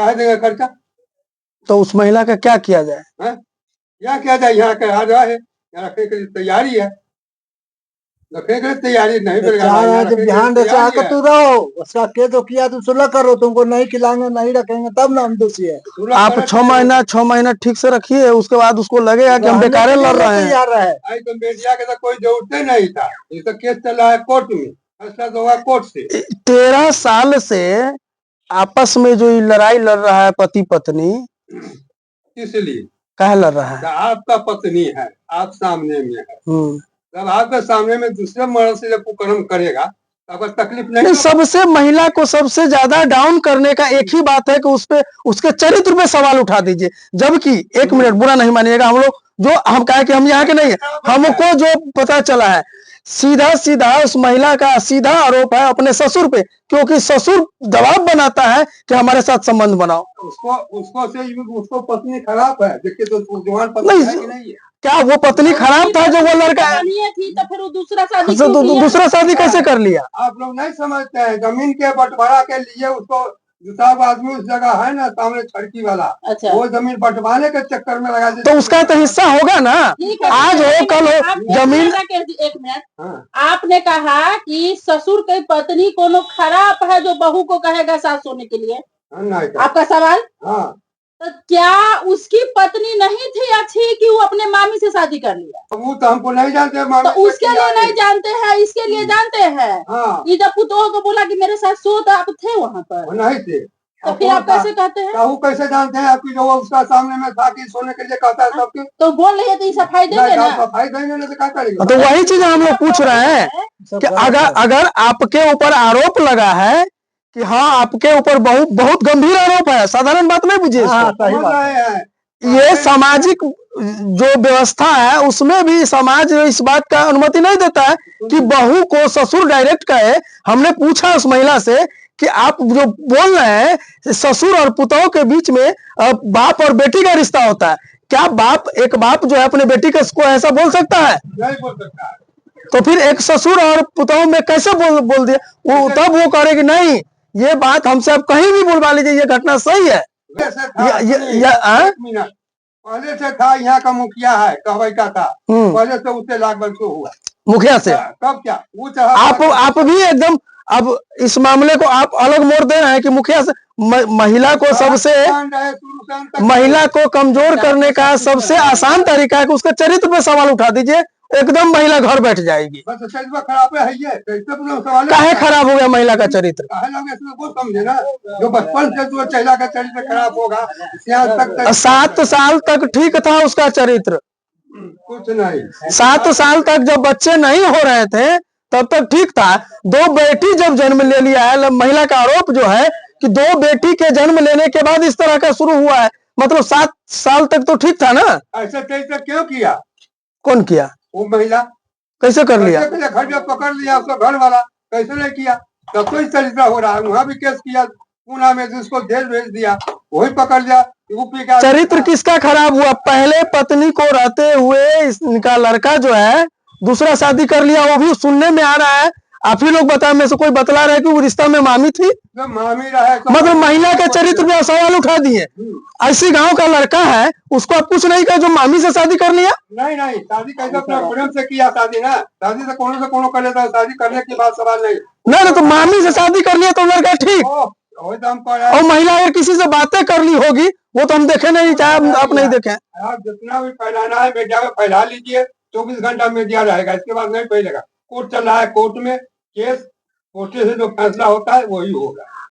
कहा देगा खर्चा? तो उस महिला का क्या किया जाए? क्या किया जाए? यहाँ का आ रहा है, यहाँ रखने के लिए तैयारी है, रखने के लिए तैयारी नहीं जब ध्यान से आकर तू रहो, उसका के तो किया तुम सुलह करो, तुमको नहीं खिलाएंगे नहीं रखेंगे तब ना हम दोषी है। आप 6 महीना ठीक से रखिए, उसके बाद उसको लगेगा कि हम बेकार लड़ रहे हैं। तो मीडिया के तो कोई जरूरत नहीं था, ये तो केस चल रहा है कोर्ट में, फैसला तो होगा कोर्ट से। 13 साल से आपस में जो लड़ाई लड़ रहा है पति पत्नी, इसलिए कह लड़ रहा है? आपका पत्नी है, आप सामने में है, जब आपके सामने में दूसरे मर्द से जब कुकर्म करेगा तो आपको तकलीफ नहीं? सबसे महिला को सबसे ज्यादा डाउन करने का एक ही बात है कि उस पे उसके चरित्र पे सवाल उठा दीजिए। जबकि 1 मिनट बुरा नहीं मानिएगा, हम लोग जो हम कहे कि हम यहाँ के नहीं है, हमको जो पता चला है सीधा सीधा उस महिला का सीधा आरोप है अपने ससुर पे, क्योंकि ससुर दबाव बनाता है कि हमारे साथ संबंध बनाओ। उसको पत्नी खराब है, देखिए तो जवान पत्नी है कि नहीं है? क्या वो पत्नी खराब था जो वो लड़का है? थी तो फिर वो दूसरा शादी दूसरा शादी कैसे कर लिया? आप लोग नहीं समझते हैं, जमीन के बंटवारा के लिए उसको दूसरा आदमी उस जगह है ना सामने छड़की वाला, अच्छा। वो जमीन बंटवाने के चक्कर में लगा तो उसका तो हिस्सा होगा ना, आज हो कल हो जमीन। 1 मिनट, आपने कहा कि ससुर की पत्नी कोनो खराब है जो बहू को कहेगा सास होने के लिए, आपका सवाल? तो क्या उसकी पत्नी नहीं थी अच्छी कि वो अपने मामी से शादी कर लिया? वो तो हमको नहीं जानते, तो उसके लिए नहीं जानते हैं, इसके लिए जानते हैं। ये जब पुतोह को बोला कि मेरे साथ सो, तो आप थे वहाँ पर? नहीं थे। तो फिर आप कैसे कहते हैं? वो कैसे जानते हैं आपकी जो उसका सामने में था कि सोने के लिए कहता है सबके? तो बोल रही है तो सफाई देंगे ना? सफाई देंगे ना तो क्या करेंगे? तो वही चीज हम लोग पूछ रहे हैं कि अगर आपके ऊपर आरोप लगा है कि हाँ आपके ऊपर बहुत गंभीर आरोप है, साधारण बात नहीं बुझिए इसको। ये सामाजिक जो व्यवस्था है उसमें भी समाज इस बात का अनुमति नहीं देता है कि बहू को ससुर डायरेक्ट कहे। हमने पूछा उस महिला से कि आप जो बोल रहे हैं ससुर और पुतोह के बीच में बाप और बेटी का रिश्ता होता है, क्या एक बाप जो है अपने बेटी को ऐसा बोल सकता है? नहीं बोल सकता है। तो फिर एक ससुर और पुतोह में कैसे बोल दिया? वो तब वो करे कि नहीं ये बात हमसे आप कहीं भी बुलवा लीजिए, ये घटना सही है। पहले से था, यहाँ का मुखिया है कहवाई का था, पहले से उससे लाख बंसो हुआ मुखिया से। कब क्या वो आप भी एकदम अब इस मामले को आप अलग मोड़ दे रहे हैं कि मुखिया से महिला को महिला को कमजोर करने का सबसे आसान तरीका है कि उसके चरित्र पे सवाल उठा दीजिए, एकदम महिला घर बैठ जाएगी। खराब है ये काहे खराब हो गया महिला का चरित्र? समझे ना, जो बचपन से जो महिला का चरित्र खराब होगा 7 साल तक ठीक था उसका चरित्र, कुछ नहीं। 7 साल तक जब बच्चे नहीं हो रहे थे तब तक ठीक था। 2 बेटी जब जन्म ले लिया है, महिला का आरोप जो है कि 2 बेटी के जन्म लेने के बाद इस तरह का शुरू हुआ है, मतलब 7 साल तक तो ठीक था ना। ऐसा क्यों किया? कौन किया? वो महिला। कैसे कर लिया? घर में पकड़ लिया उसका घर वाला, कैसे नहीं किया? तब तो इस चरित्र हो रहा है। वहाँ भी केस किया पूना में, जिसको जेल भेज दिया, वही पकड़ लिया। चरित्र किसका खराब हुआ? पहले पत्नी को रहते हुए इनका लड़का जो है दूसरा शादी कर लिया, वो भी सुनने में आ रहा है। आप ही लोग बताए में से कोई बतला रहे कि वो रिश्ता में मामी थी, मामी रहा मतलब महिला के चरित्र पे सवाल उठा दिए। ऐसी गांव का लड़का है, उसको आप कुछ नहीं कहा जो मामी से शादी कर लिया? नहीं शादी कैसे प्रेम से किया? शादी ना, शादी से कोनो कर लेता, शादी करने के बाद सवाल नहीं। तो मामी से शादी कर लिया तो लड़का ठीक, और महिला अगर किसी से बातें कर ली होगी वो तो हम देखे नहीं, चाहे आप नहीं देखे। जितना भी फैलाना है मीडिया में फैला लीजिए, 24 घंटा मीडिया रहेगा, इसके बाद नहीं फैलेगा। कोर्ट चल रहा है, कोर्ट में केस, कोर्ट से जो फैसला होता है वही होगा।